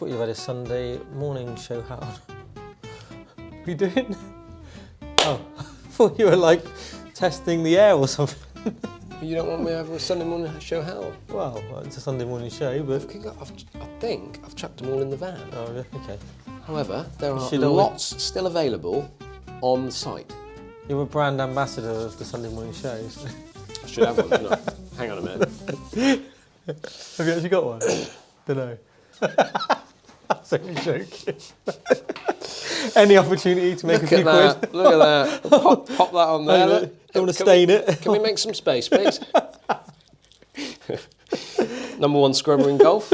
thought you had a Sunday morning show hat on. What are you doing? Oh, I thought you were like testing the air or something. You don't want me to have a Sunday morning show hat on? Well, it's a Sunday morning show, but... I think I've chucked them all in the van. Oh, okay. However, there are lots still available on the site. You're a brand ambassador of the Sunday morning shows. I should have one, shouldn't I? Hang on a minute. Have you actually got one? Don't know. That's only joking. Any opportunity to make a few quid? Look at that. Pop that on there. Don't want to stain it. Can we make some space, please? Number one scrubber in golf.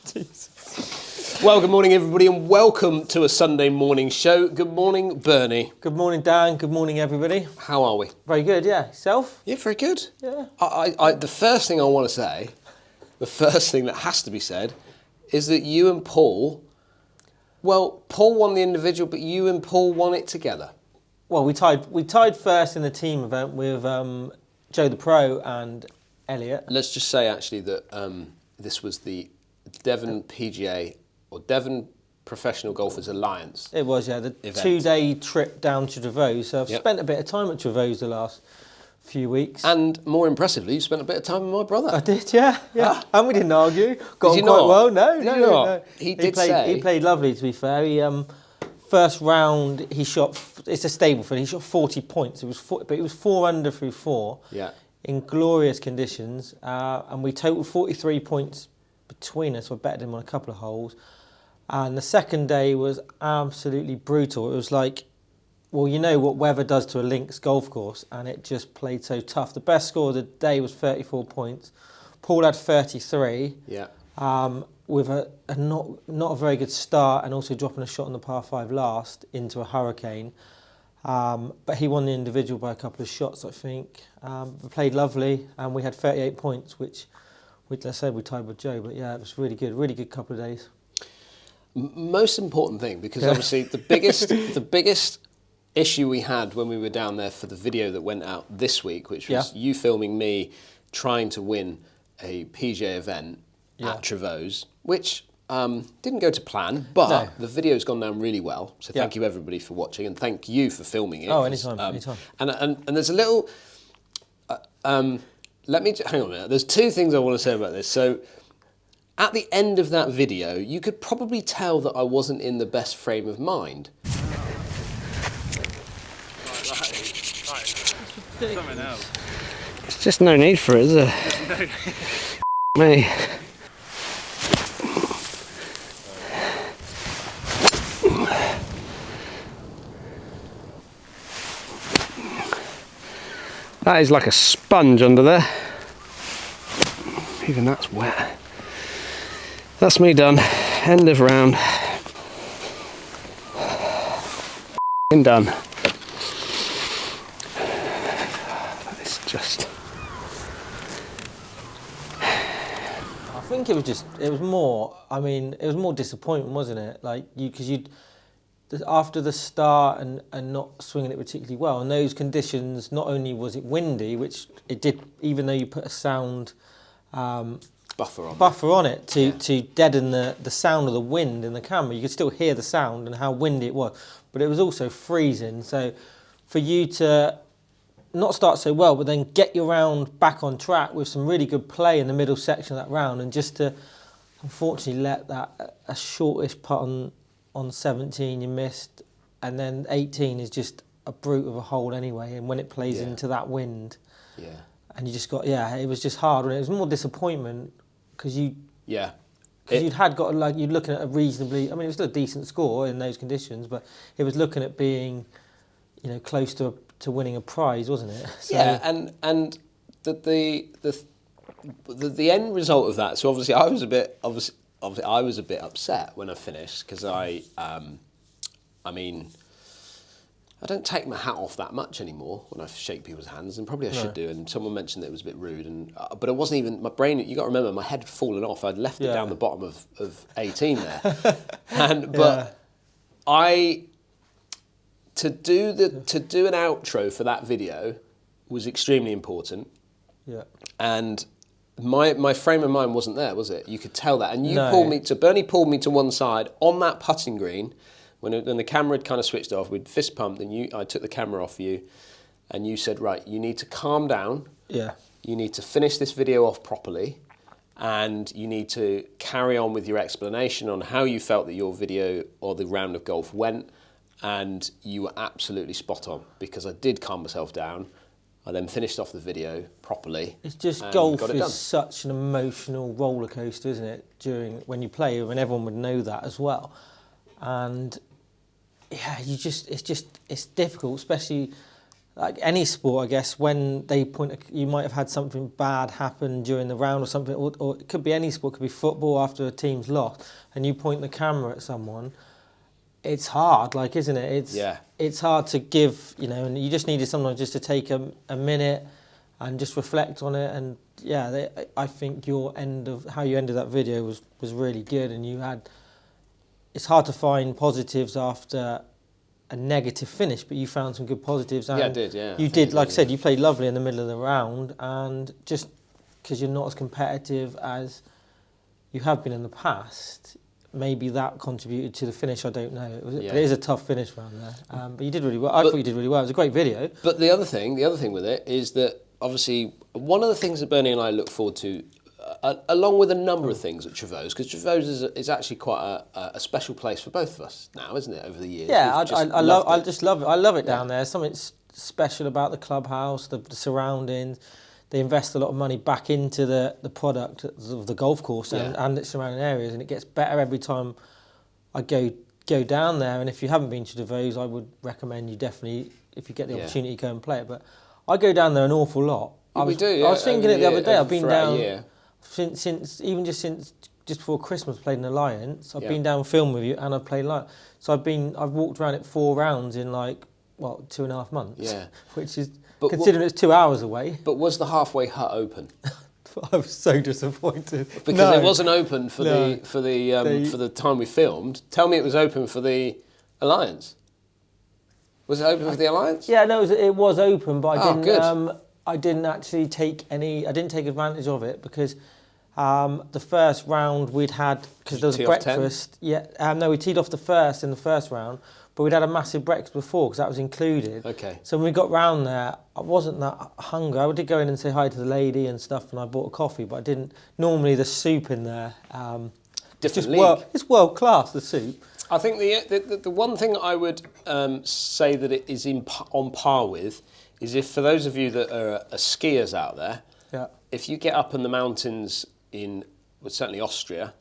Jesus. Well, good morning, everybody, and welcome to a Sunday morning show. Good morning, Bernie. Good morning, Dan. Good morning, everybody. How are we? Very good, yeah. Yourself? Yeah, very good. Yeah. The first thing I want to say, the first thing that has to be said, is that you and Paul, well, Paul won the individual, but you and Paul won it together. Well, we tied first in the team event with Joe the Pro and Elliot. Let's just say, actually, that this was the Devon PGA, or Devon Professional Golfers Alliance. It was, yeah, the event. 2-day trip down to Trevose. So I've spent a bit of time at Trevose the last few weeks. And more impressively, you spent a bit of time with my brother. I did, yeah. And we didn't argue. Got Did on you quite not? well. No, Did no, you no, not? no. He played lovely, to be fair. He first round he shot. It's a stable field. He shot 40 points. But it was 4 under through 4. Yeah. In glorious conditions, and we totaled 43 points between us. So I betted him on a couple of holes. And the second day was absolutely brutal. It was like, well, you know what weather does to a links golf course, and it just played so tough. The best score of the day was 34 points. Paul had 33. Yeah. With a not a very good start, and also dropping a shot on the par 5 last into a hurricane. But he won the individual by a couple of shots, I think. We played lovely, and we had 38 points, which I said we tied with Joe. But yeah, it was really good couple of days. Most important thing, because obviously the biggest issue we had when we were down there for the video that went out this week, which was you filming me trying to win a PGA event at Trevose, which didn't go to plan, but the video's gone down really well. So thank you everybody for watching, and thank you for filming it. Oh, anytime, anytime. And there's a little. Hang on a minute. There's two things I want to say about this. So, at the end of that video, you could probably tell that I wasn't in the best frame of mind. Something else. There's just no need for it, is there? Me. That is like a sponge under there. Even that's wet. That's me done. End of round. Done. That is just... I think it was more disappointment, wasn't it? Like after the start and not swinging it particularly well, in those conditions, not only was it windy, which it did, even though you put a sound buffer on it to deaden the sound of the wind in the camera, you could still hear the sound and how windy it was. But it was also freezing, so for you to not start so well, but then get your round back on track with some really good play in the middle section of that round, and just to unfortunately let that a shortish putt on 17 you missed, and then 18 is just a brute of a hole anyway, and when it plays into that wind, and you just got it was just hard, and it was more disappointment because you'd looking at a reasonably, I mean it was still a decent score in those conditions, but it was looking at being, close to winning a prize, wasn't it? So, and the end result of that. So obviously I was a bit upset when I finished, because I don't take my hat off that much anymore when I shake people's hands, and probably I should do. And someone mentioned that it was a bit rude, but it wasn't even my brain. You got to remember, my head had fallen off. I'd left it down the bottom of 18 there, but to do an outro for that video was extremely important. Yeah, and my frame of mind wasn't there, was it? You could tell that. And No. Bernie pulled me to one side on that putting green when the camera had kind of switched off. We'd fist pumped, and I took the camera off you, and you said, right, you need to calm down. Yeah. You need to finish this video off properly, and you need to carry on with your explanation on how you felt that your video or the round of golf went, and you were absolutely spot on, because I did calm myself down. I then finished off the video properly. It's just golf is such an emotional roller coaster, isn't it? When you play, and everyone would know that as well. And yeah, it's difficult, especially like any sport, I guess. When they you might have had something bad happen during the round or something, or it could be any sport, it could be football after a team's lost, and you point the camera at someone. It's hard, like, isn't it? It's hard to give, and you just needed someone just to take a minute and just reflect on it. And yeah, I think how you ended that video was really good. And it's hard to find positives after a negative finish, but you found some good positives. And yeah, I did, yeah. You did, like I said, you played lovely in the middle of the round, and just because you're not as competitive as you have been in the past, maybe that contributed to the finish. I don't know. But it is a tough finish round there. But you did really well. I thought you did really well. It was a great video. But the other thing with it is that obviously one of the things that Bernie and I look forward to, along with a number of things at Trevose, because Trevose is actually quite a special place for both of us now, isn't it? Over the years. Yeah, I just love it. I love it down there. Something special about the clubhouse, the surroundings. They invest a lot of money back into the product of the golf course and its surrounding areas, and it gets better every time I go down there. And if you haven't been to Trevose, I would recommend you definitely, if you get the opportunity, go and play it. But I go down there an awful lot. I was thinking it the other day. I've been down since just before Christmas. Played in Alliance. I've been down film with you, and I've played Alliance. So I've walked around it 4 rounds in 2.5 months. Yeah, which is. But considering it's 2 hours away. But was the halfway hut open? I was so disappointed. Because it wasn't open for the time we filmed. Tell me it was open for the Alliance. Was it open for the Alliance? Yeah, no, it was open, but I didn't actually take advantage of it, because the first round we'd had, because there was a breakfast. Yeah, no, we teed off the first in the first round. But we'd had a massive breakfast before, because that was included. Okay. So when we got round there, I wasn't that hungry. I did go in and say hi to the lady and stuff, and I bought a coffee, but I didn't. Normally the soup in there, it's world class, the soup. I think the one thing I would say that it is on par with is, if for those of you that are skiers out there, if you get up in the mountains in certainly Austria,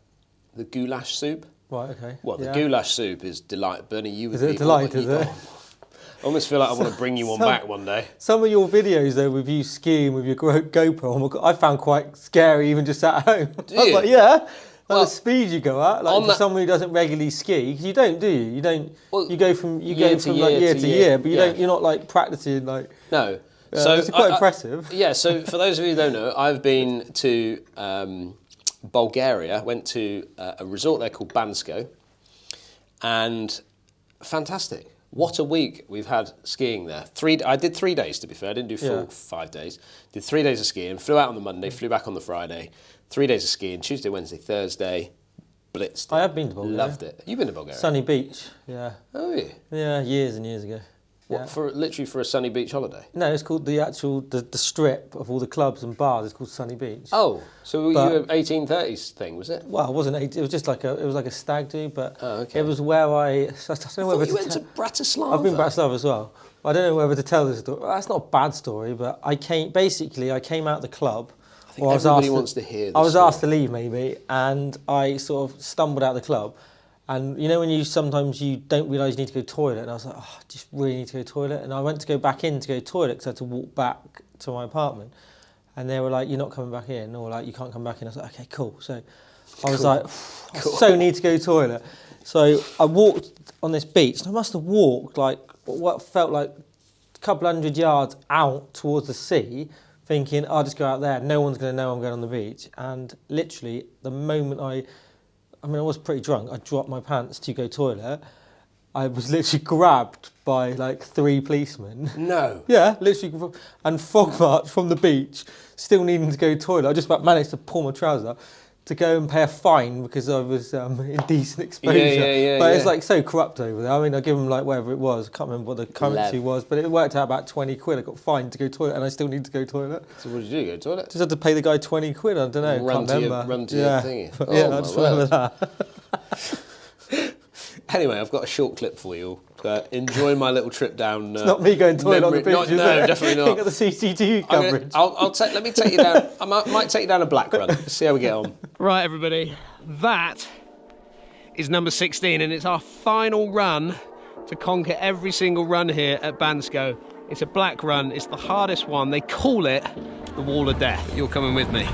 the goulash soup. Right, okay. Well, the goulash soup is delight. Bernie, you would be... Is it a delight, is it? I almost feel like I want to bring you one back one day. Some of your videos, though, with you skiing with your GoPro, I found quite scary even just at home. I was like, yeah. The speed you go at, for someone who doesn't regularly ski, because you don't, do you? You don't. Well, you go from year to year, but you're not practicing No. So it's quite impressive. Yeah. So for those of you who don't know, I've been to Bulgaria. Went to a resort there called Bansko, and fantastic. What a week we've had skiing there. I did 3 days, to be fair. I didn't do full 5 days. Did 3 days of skiing. Flew out on the Monday. Flew back on the Friday. 3 days of skiing. Tuesday, Wednesday, Thursday. Blitzed. I have been to Bulgaria. Loved it. You've been to Bulgaria? Sunny Beach. Yeah. Oh yeah. Yeah, years and years ago. What, literally for a sunny beach holiday? No, it's called the strip of all the clubs and bars. It's called Sunny Beach. Oh, so you were 1830s thing, was it? Well, it wasn't. It was just like a stag do, but it was where I don't know whether you went to Bratislava. I've been to Bratislava as well. I don't know whether to tell this story. That's not a bad story, but I came out the club. I think everybody wants to hear this. I was asked to leave maybe, and I sort of stumbled out of the club. And you know when sometimes you don't realise you need to go to the toilet, and I was like, I just really need to go to the toilet. And I went to go back in to go to the toilet because I had to walk back to my apartment. And they were like, you're not coming back in, or like, you can't come back in. I was like, okay, cool. So I was like, I so need to go to the toilet. So I walked on this beach, and I must have walked like what felt like a couple 100 yards out towards the sea, thinking, I'll just go out there. No one's going to know I'm going on the beach. And literally, the moment I was pretty drunk. I dropped my pants to go toilet, I was literally grabbed by like 3 policemen. No. Yeah, literally. And fog march from the beach, still needing to go to the toilet. I just about managed to pull my trousers up to go and pay a fine because I was indecent exposure. But it's like so corrupt over there. I mean, I give them like whatever it was. I can't remember what the currency was, but it worked out about 20 quid. I got fined to go to the toilet and I still need to go to the toilet. So what did you do? Go to the toilet? Just had to pay the guy 20 quid. I don't know. Run to your thingy. But yeah, I just remember that. Anyway, I've got a short clip for you. Enjoy my little trip down. It's not me going to the toilet on the beach, is no, it? definitely not. You got the CCTV coverage. Let me take you down. I might take you down a black run. See how we get on. Right, everybody. That is number 16, and it's our final run to conquer every single run here at Bansko. It's a black run. It's the hardest one. They call it the Wall of Death. You're coming with me.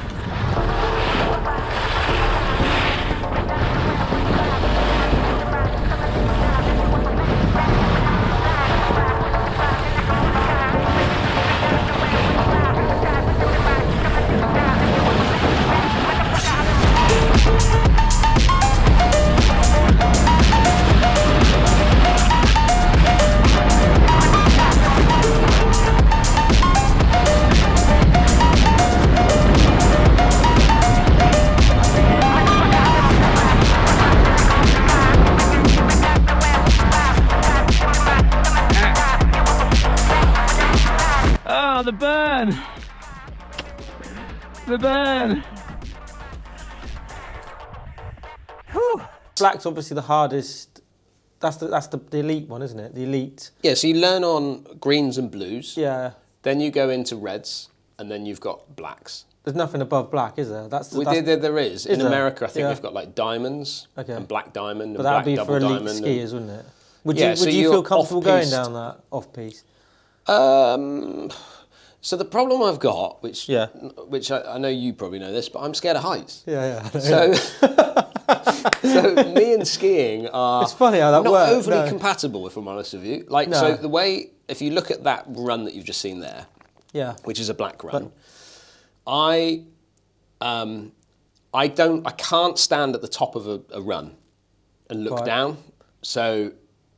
The burn! The burn! Whew. Black's obviously the hardest. That's the elite one, isn't it? The elite. Yeah, so you learn on greens and blues. Yeah. Then you go into reds, and then you've got blacks. There's nothing above black, is there? There is. In there? America, I think they've got like diamonds and black diamond and black double diamond. But that would be for elite skiers, wouldn't it? Would so you feel comfortable going down that off-piste? So the problem I've got, which I know you probably know this, but I'm scared of heights. Yeah. So, so me and skiing are it's funny how that not works, overly compatible, if I'm honest with you. So the way, if you look at that run that you've just seen there, which is a black run, I can't stand at the top of a run and look down. So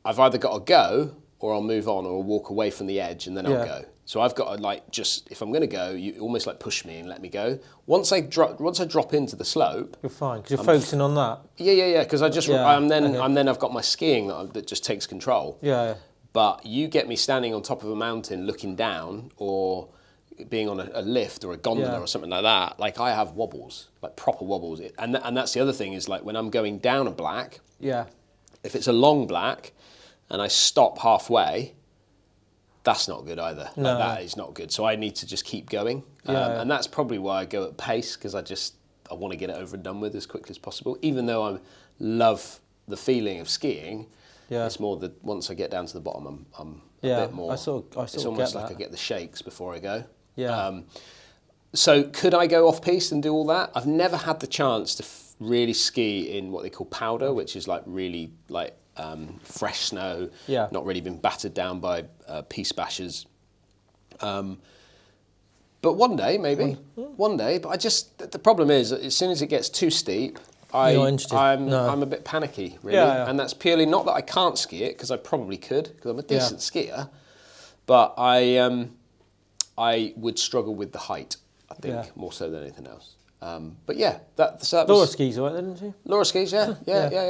I've either got to go, or I'll move on, or I'll walk away from the edge and then I'll go. So I've got to if I'm going to go, you almost like push me and let me go. Once I drop into the slope, you're fine because you're focusing on that. Yeah. Because I've got my skiing that just takes control. Yeah. But you get me standing on top of a mountain looking down, or being on a lift or a gondola or something like that. Like I have wobbles, like proper wobbles. And that's the other thing is like when I'm going down a black. Yeah. If it's a long black, and I stop halfway. That's not good either. No. That is not good. So I need to just keep going. And that's probably why I go at pace, because I want to get it over and done with as quickly as possible. Even though I love the feeling of skiing, it's more that once I get down to the bottom, I'm a bit more... I sort of it's almost like I get the shakes before I go. Yeah. So could I go off-piste and do all that? I've never had the chance to really ski in what they call powder, which is like really like... fresh snow, not really been battered down by piste bashers. But one day, maybe. One day. But the problem is, as soon as it gets too steep, I'm a bit panicky, really. And that's purely not that I can't ski it, because I probably could, because I'm a decent skier. But I would struggle with the height, I think, more so than anything else. But yeah, that Laura skis all right, didn't she? Laura skis, yeah.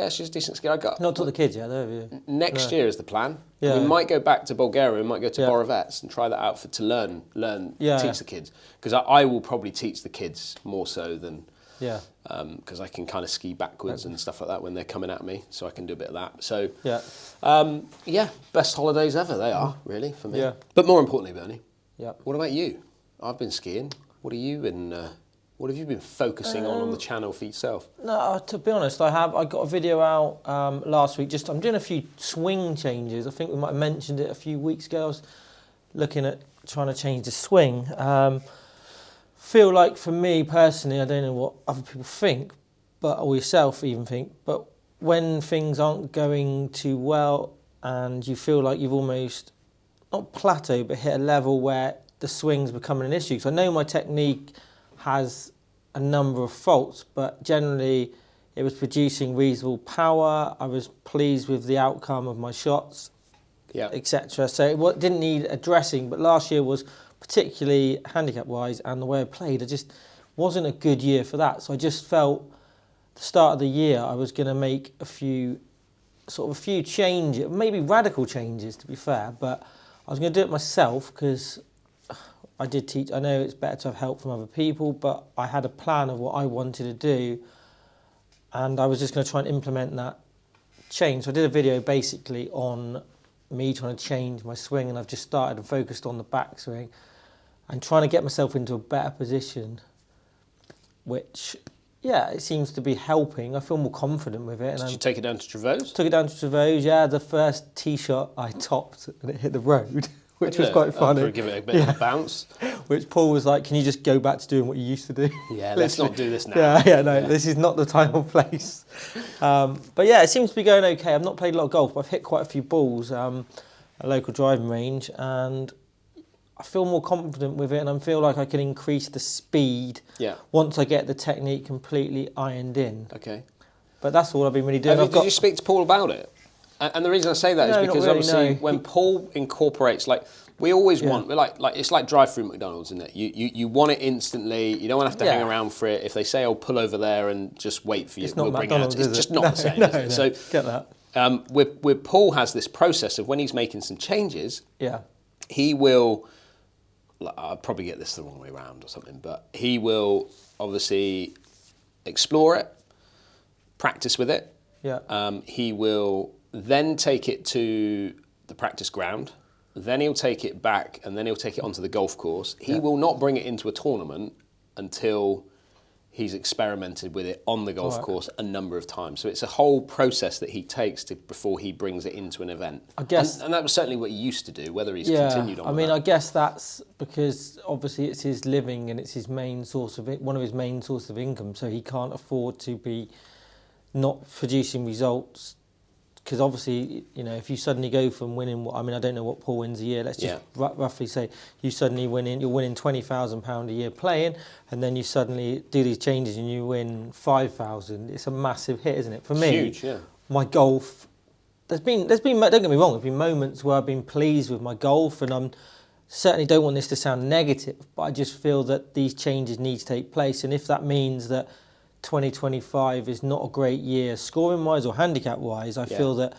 She's a decent skier. Not taught the kids yet, though, have you? Next year is the plan. We might go back to Bulgaria. We might go to Borovets and try that out to learn, teach the kids. Because I will probably teach the kids more so than because I can kind of ski backwards and stuff like that when they're coming at me, so I can do a bit of that. So best holidays ever they are, really, for me. Yeah. But more importantly, Bernie, what about you? I've been skiing. What have you been focusing on the channel for yourself? No, to be honest, I got a video out last week. I'm doing a few swing changes. I think we might have mentioned it a few weeks ago. I was looking at trying to change the swing. Feel like for me personally, I don't know what other people think, or yourself even think, but when things aren't going too well and you feel like you've almost, not plateaued, but hit a level where the swing's becoming an issue. So I know my technique has a number of faults, but generally It was producing reasonable power. I was pleased with the outcome of my shots, etc. So it didn't need addressing, but last year was particularly handicap-wise and the way I played, it just wasn't a good year for that. So I just felt the start of the year I was going to make a few changes, maybe radical changes to be fair, but I was going to do it myself because I did teach. I know it's better to have help from other people, but I had a plan of what I wanted to do, and I was just going to try and implement that change. So I did a video basically on me trying to change my swing, and I've just started and focused on the backswing and trying to get myself into a better position, which, yeah, it seems to be helping. I feel more confident with it. Did you take it down to Trevose? Took it down to Trevose, yeah. The first tee shot I topped and it hit the road, which was quite funny. Give it a bit of a bounce. Which Paul was like, can you just go back to doing what you used to do? Yeah, let's not do this now. This is not the time or place. But yeah, it seems to be going okay. I've not played a lot of golf, but I've hit quite a few balls at a local driving range, and I feel more confident with it, and I feel like I can increase the speed once I get the technique completely ironed in. Okay. But that's all I've been really doing. Did you speak to Paul about it? And the reason I say that is because obviously when Paul incorporates, like, we always want, like it's like drive-through McDonald's, isn't it? You want it instantly. You don't want to have to hang around for it. If they say, "Oh, pull over there and just wait for you," it's not McDonald's, is it? It's just not the same. Is it? So get that. Where Paul has this process of when he's making some changes, he will. I'll probably get this the wrong way around or something, but he will obviously explore it, practice with it. He will then take it to the practice ground, then he'll take it back, and then he'll take it onto the golf course. He will not bring it into a tournament until he's experimented with it on the golf course a number of times. So it's a whole process that he takes before he brings it into an event. I guess, and that was certainly what he used to do, whether he's continued on I mean, I guess that's because obviously it's his living and it's his main source of one of his main sources of income, so he can't afford to be not producing results. Because obviously, you know, if you suddenly go from winning, I mean, I don't know what Paul wins a year. Let's just roughly say you're winning £20,000 a year playing, and then you suddenly do these changes and you win 5,000. It's a massive hit, isn't it? For me, huge, my golf. There's been. Don't get me wrong. There's been moments where I've been pleased with my golf, and I'm certainly don't want this to sound negative, but I just feel that these changes need to take place, and if that means that 2025 is not a great year scoring wise or handicap wise, I feel that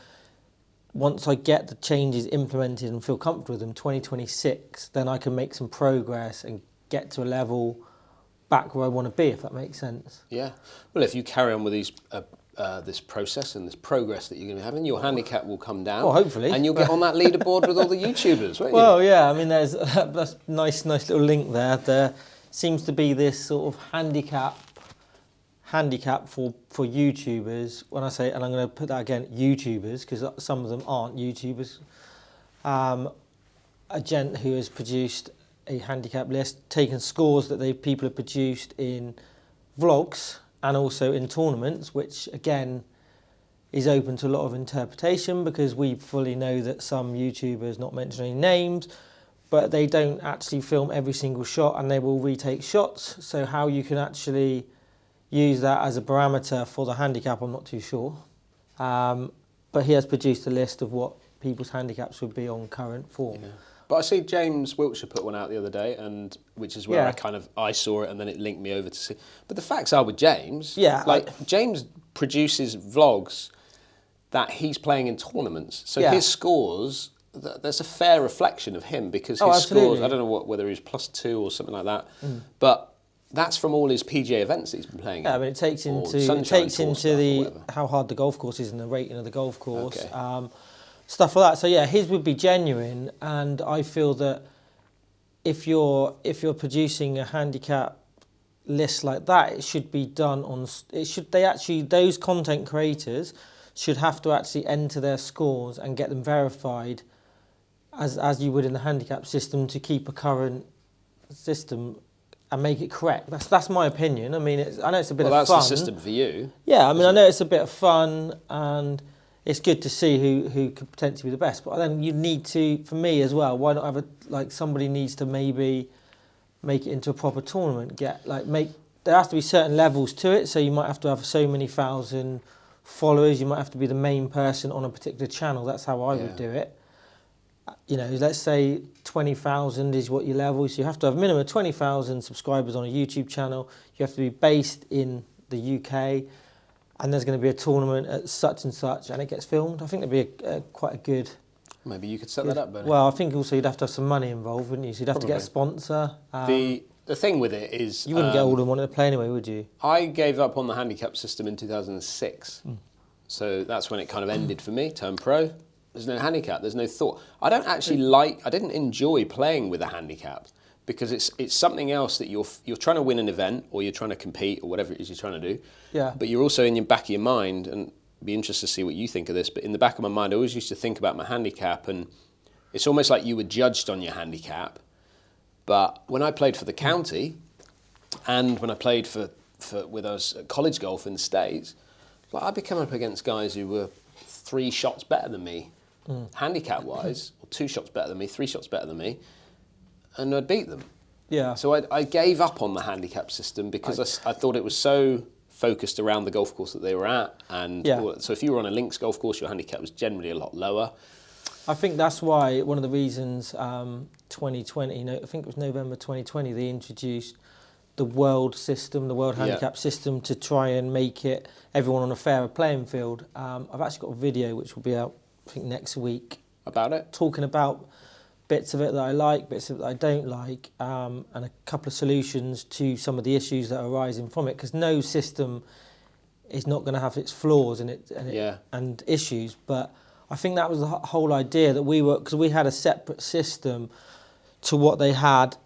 once I get the changes implemented and feel comfortable with them, 2026, then I can make some progress and get to a level back where I want to be, if that makes sense. Yeah. Well, if you carry on with these this process and this progress that you're going to be having, your handicap will come down. Well, hopefully. And you'll get on that leaderboard with all the YouTubers, won't you? Well, yeah, I mean, there's that's nice little link there. There seems to be this sort of handicap for YouTubers. When I say, and I'm going to put that again, YouTubers, because some of them aren't YouTubers. A gent who has produced a handicap list, taken scores that people have produced in vlogs and also in tournaments, which again is open to a lot of interpretation, because we fully know that some YouTubers, not mentioning names, but they don't actually film every single shot and they will retake shots. So how you can actually use that as a parameter for the handicap, I'm not too sure. But he has produced a list of what people's handicaps would be on current form. Yeah. But I see James Wiltshire put one out the other day, and which is where I saw it, and then it linked me over to see. But the facts are with James, James produces vlogs that he's playing in tournaments. So his scores, there's a fair reflection of him, because his scores, I don't know whether he's +2 or something like that, but that's from all his PGA events that he's been playing. Yeah, but it takes into how hard the golf course is and the rating of the golf course, stuff like that. So yeah, his would be genuine, and I feel that if you're producing a handicap list like that, it should be done on. Those content creators should have to actually enter their scores and get them verified, as you would in the handicap system, to keep a current system and make it correct. That's my opinion. I mean, I know it's a bit of fun. Well, that's the system for you. Yeah, I mean, I know it's a bit of fun, and it's good to see who could potentially be the best. But then you need to, for me as well, why not have somebody needs to maybe make it into a proper tournament, there has to be certain levels to it. So you might have to have so many thousand followers. You might have to be the main person on a particular channel. That's how I would do it. You know, let's say 20,000 is what your level. So you have to have a minimum of 20,000 subscribers on a YouTube channel. You have to be based in the UK, and there's going to be a tournament at such and such, and it gets filmed. I think that'd be quite a good. Maybe you could set that up, Bernie. Well, I think also you'd have to have some money involved, wouldn't you? So you'd have to get a sponsor. The thing with it is... You wouldn't get all of them wanting to play anyway, would you? I gave up on the handicap system in 2006. So that's when it kind of ended for me, turned pro. There's no handicap, there's no thought. I didn't enjoy playing with a handicap because it's something else that you're trying to win an event or you're trying to compete or whatever it is you're trying to do. Yeah. But you're also in your back of your mind, and be interested to see what you think of this, but in the back of my mind I always used to think about my handicap, and it's almost like you were judged on your handicap. But when I played for the county and when I played with us at college golf in the States, like I'd be coming up against guys who were 3 shots better than me, handicap wise, or 2 shots better than me, 3 shots better than me, and I'd beat them. Yeah. So I gave up on the handicap system because I thought it was so focused around the golf course that they were at, and so if you were on a links golf course, your handicap was generally a lot lower. I think that's why one of the reasons 2020, I think it was November 2020, they introduced the world system, the world handicap system, to try and make it everyone on a fairer playing field. I've actually got a video which will be out, I think, next week. About it? Talking about bits of it that I like, bits of it that I don't like, and a couple of solutions to some of the issues that are arising from it, because no system is not going to have its flaws and issues, but I think that was the whole idea, that because we had a separate system to what they had.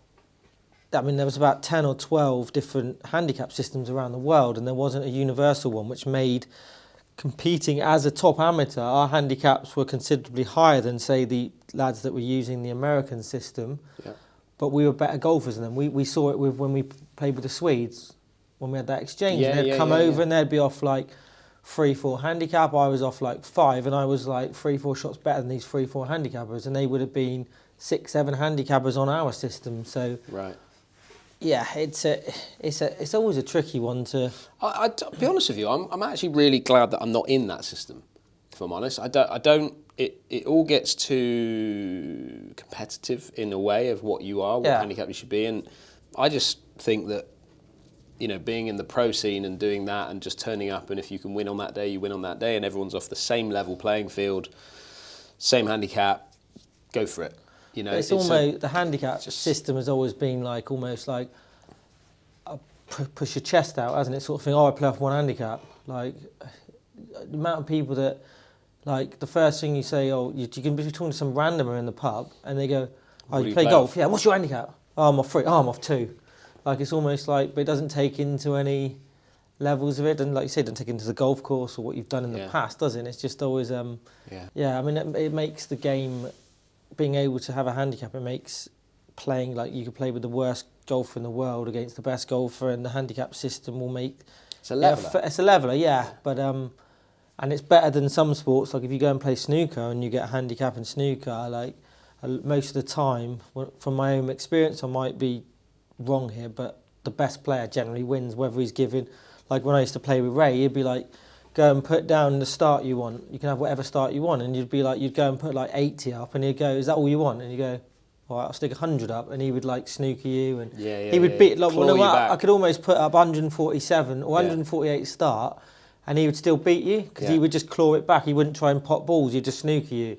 I mean, there was about 10 or 12 different handicap systems around the world, and there wasn't a universal one, which made competing as a top amateur, our handicaps were considerably higher than, say, the lads that were using the American system. Yeah. But we were better golfers than them. We saw it when we played with the Swedes, when we had that exchange. They'd come over and they'd be off like 3-4 handicap. I was off like 5, and I was like 3-4 shots better than these 3-4 handicappers, and they would have been 6-7 handicappers on our system. So. Right. Yeah, it's always a tricky one to. I'll be honest with you. I'm actually really glad that I'm not in that system. If I'm honest, I don't. It all gets too competitive in a way of what you are, what handicap you should be, and I just think that, you know, being in the pro scene and doing that and just turning up, and if you can win on that day, you win on that day, and everyone's off the same level playing field, same handicap, go for it. You know, it's almost the handicap system has always been like almost like push your chest out, hasn't it? Sort of thing. Oh, I play off one handicap. Like the amount of people that, like, the first thing you say, oh, you can be talking to some randomer in the pub, and they go, oh, you play golf? Yeah. What's your handicap? Oh, I'm off 3. Oh, I'm off 2. Like, it's almost like, but it doesn't take into any levels of it, and like you said, it doesn't take into the golf course or what you've done in the past, does it? It's just always I mean, it makes the game. Being able to have a handicap, it makes playing like you could play with the worst golfer in the world against the best golfer, and the handicap system will make it's a leveler. It's a leveler, but and it's better than some sports. Like if you go and play snooker and you get a handicap in snooker, like most of the time, from my own experience, I might be wrong here, but the best player generally wins, whether he's given. Like when I used to play with Ray, he'd be like, go and put down the start you want. You can have whatever start you want, and you'd be like, you'd go and put like 80 up, and he'd go, is that all you want? And you go, all right, I'll stick 100 up, and he would like snooker you, and he would beat like I could almost put up 147 or 148 start, and he would still beat you because he would just claw it back. He wouldn't try and pop balls; he'd just snooker you.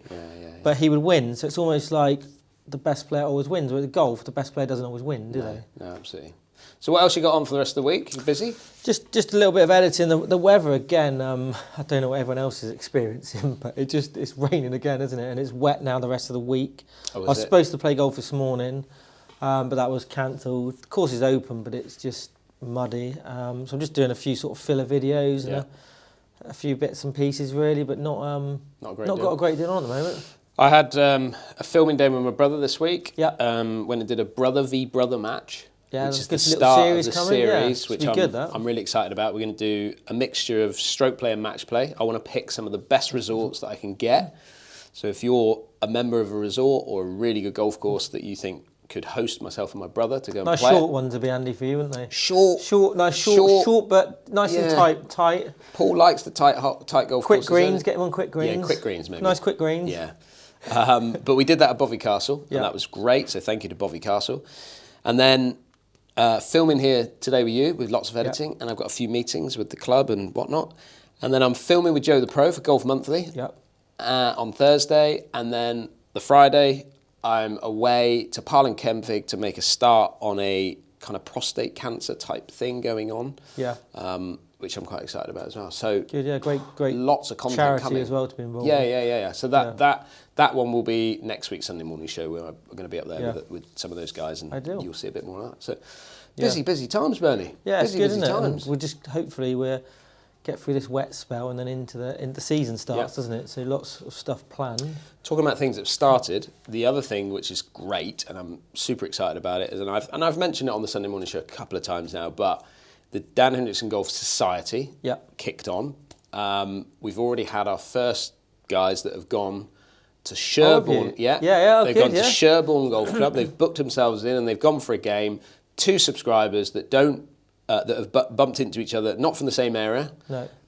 But he would win. So it's almost like the best player always wins. With golf, the best player doesn't always win, do they? No, absolutely. So what else you got on for the rest of the week? You busy? Just a little bit of editing. The weather again. I don't know what everyone else is experiencing, but it's raining again, isn't it? And it's wet now the rest of the week. I was supposed to play golf this morning, but that was cancelled. The course is open, but it's just muddy. So I'm just doing a few sort of filler videos and a few bits and pieces really, but not got a great deal on at the moment. I had a filming day with my brother this week. Yeah. When I did a brother v brother match. Yeah, which is the start of the series, which I'm really excited about. We're going to do a mixture of stroke play and match play. I want to pick some of the best resorts that I can get. So if you're a member of a resort or a really good golf course that you think could host myself and my brother to go and Nice play. short ones would be handy for you, wouldn't they? Short, short, but nice and tight. Paul likes the tight golf Quick courses. greens, get them on quick greens. Yeah, quick greens maybe. Nice quick greens. Yeah. But we did that at Bovey Castle, and that was great. So thank you to Bovey Castle. And then filming here today with you, with lots of editing, and I've got a few meetings with the club and whatnot. And then I'm filming with Joe the Pro for Golf Monthly on Thursday, and then the Friday I'm away to Parlinkemvig to make a start on a kind of prostate cancer type thing going on. Yeah. Which I'm quite excited about as well. So good, yeah, great. Lots of content charity coming as well to be involved. Yeah. So that one will be next week's Sunday morning show where we're going to be up there with some of those guys, and you'll see a bit more of that. So busy times, Bernie. Yeah, busy, it's good, busy isn't it? times. We'll just hopefully get through this wet spell and then into the season starts, doesn't it? So lots of stuff planned. Talking about things that have started, the other thing which is great, and I'm super excited about it, is, and I've mentioned it on the Sunday morning show a couple of times now, but the Dan Hendriksen Golf Society kicked on. We've already had our first guys that have gone to Sherborne. They've gone to Sherborne Golf Club. They've booked themselves in and they've gone for a game. 2 subscribers that don't that have bumped into each other, not from the same area,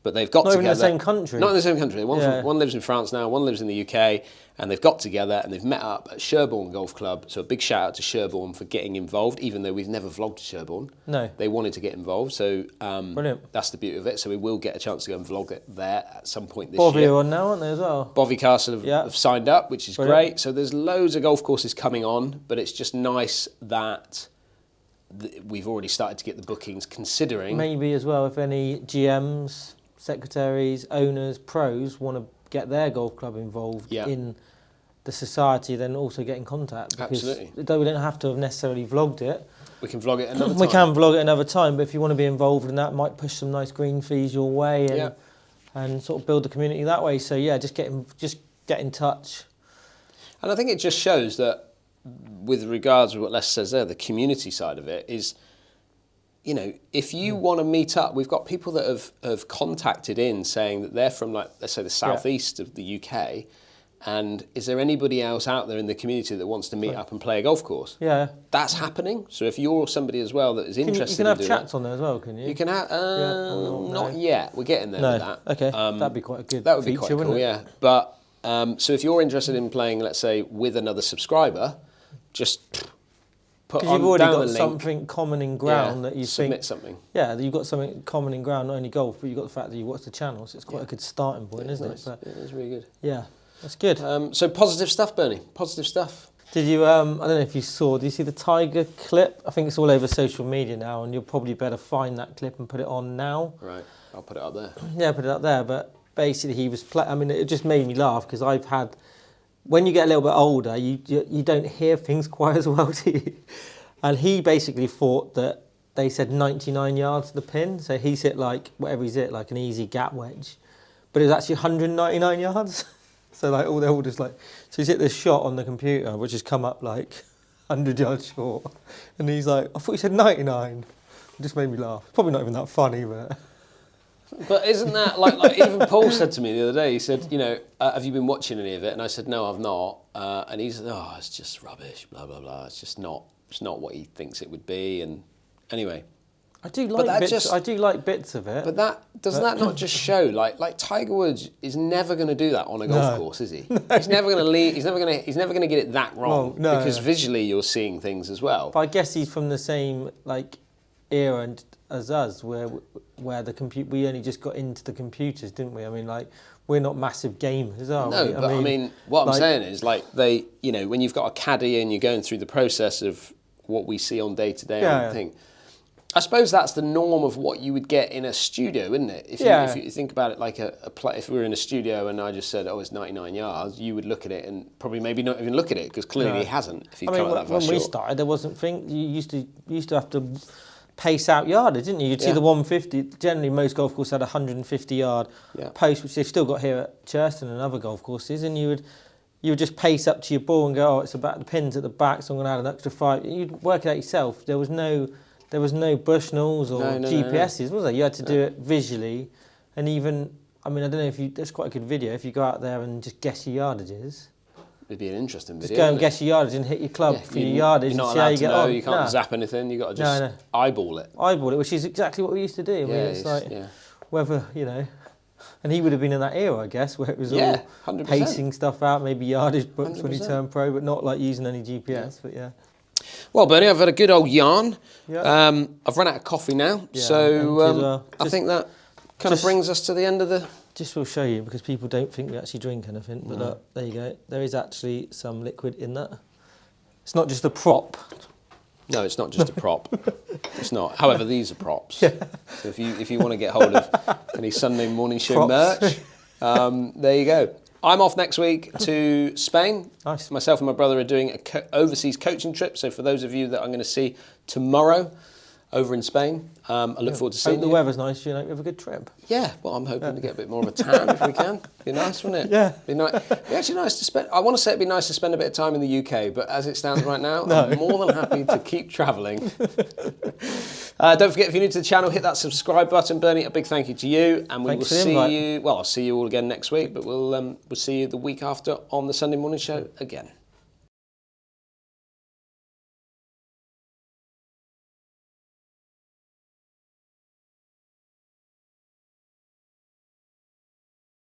but they've got together. Not in the same country. Not in the same country. One lives in France now, one lives in the UK, and they've got together and they've met up at Sherborne Golf Club. So a big shout out to Sherborne for getting involved, even though we've never vlogged Sherborne. No. They wanted to get involved, so brilliant. That's the beauty of it. So we will get a chance to go and vlog it there at some point this year. Bovey are on now, aren't they, as well? Bovey Castle have signed up, which is great. So there's loads of golf courses coming on, but it's just nice that we've already started to get the bookings, considering... Maybe as well, if any GMs, secretaries, owners, pros want to get their golf club involved in the society, then also get in contact. Because though we don't have to have necessarily vlogged it. We can vlog it another time. We can vlog it another time, but if you want to be involved in that, might push some nice green fees your way and sort of build the community that way. So yeah, just get in touch. And I think it just shows that, with regards to what Les says there, the community side of it is, you know, if you want to meet up, we've got people that have contacted in saying that they're from, like, let's say the southeast of the UK, and is there anybody else out there in the community that wants to meet up and play a golf course? Yeah. That's happening. So if you're somebody as well that is interested in doing that... You can have chats on there as well, can you? You can have... not yet. We're getting there with that. Okay. That'd be quite a good That would be feature, quite cool, yeah. But, so if you're interested in playing, let's say, with another subscriber... Just put on you've already down got the link. Something common in ground that you submit something. Yeah, you've got something common in ground, not only golf, but you've got the fact that you watch the channel, so it's quite a good starting point, isn't it? But, it is really good. Yeah, that's good. So positive stuff, Bernie. Positive stuff. Did you? I don't know if you saw. Did you see the Tiger clip? I think it's all over social media now, and you'll probably better find that clip and put it on now. Right, I'll put it up there. Yeah, put it up there. But basically, he was I mean, it just made me laugh because I've had. When you get a little bit older, you don't hear things quite as well, do you? And he basically thought that they said 99 yards to the pin, so he's hit like, whatever he's hit, like an easy gap wedge. But it was actually 199 yards. So like, they're all just like, so he's hit this shot on the computer, which has come up like 100 yards short. And he's like, I thought you said 99. It just made me laugh. Probably not even that funny, but... But isn't that like even Paul said to me the other day, he said, you know, have you been watching any of it? And I said, no, I've not. And he said, oh, it's just rubbish, blah, blah, blah. It's not what he thinks it would be. And anyway. I do like bits of it. But doesn't that not just show, like Tiger Woods is never going to do that on a golf course, is he? No. He's never going to leave, he's never going to get it that wrong. Well, because visually you're seeing things as well. But I guess he's from the same, like, era as us, where we only just got into the computers, didn't we? I mean, like, we're not massive gamers, are we? No, but I mean, what I'm saying is, like, you know, when you've got a caddy and you're going through the process of what we see on day to day thing, I suppose that's the norm of what you would get in a studio, isn't it? If you think about it, like if we were in a studio and I just said, oh, it's 99 yards, you would look at it and probably maybe not even look at it because clearly he hasn't. If he'd come out that far when we started, there wasn't you used to have to pace out yardage, didn't you? You'd see the 150. Generally, most golf courses had a 150 yard post, which they've still got here at Churston and other golf courses, and you would just pace up to your ball and go, oh, it's about the pins at the back, so I'm going to add an extra 5. You'd work it out yourself. There was no Bushnells or GPSs, was there? You had to do it visually, and even, I mean, I don't know if that's quite a good video, if you go out there and just guess your yardages. it'd be an interesting video. Just go and guess your yardage and hit your club for your yardage You're and not see how allowed you to get know. on. You can't zap anything. You got to just eyeball it. Eyeball it, which is exactly what we used to do. I mean, it's like whether and he would have been in that era, I guess, where it was all 100%. pacing stuff out, maybe yardage books 100%. When he turned pro, but not like using any GPS. But Well, Bernie, I've had a good old yarn. I've run out of coffee now, so I think that kind of brings us to the end of the... Just will show you, because people don't think we actually drink anything, but look, there you go. There is actually some liquid in that. It's not just a prop. No, it's not just a prop. It's not. However, these are props. So if you want to get hold of any Sunday morning show merch, there you go. I'm off next week to Spain. Nice. Myself and my brother are doing an overseas coaching trip. So for those of you that I'm going to see tomorrow over in Spain, I look forward to seeing you. The weather's nice, you have a good trip. Yeah, well, I'm hoping to get a bit more of a tan if we can. Be nice, wouldn't it? Yeah. Be nice. Be actually nice to spend. I want to say it'd be nice to spend a bit of time in the UK, but as it stands right now, I'm more than happy to keep travelling. Don't forget, if you're new to the channel, hit that subscribe button. Bernie, a big thank you to you, and we will see you. Well, I'll see you all again next week, but we'll see you the week after on the Sunday morning show again.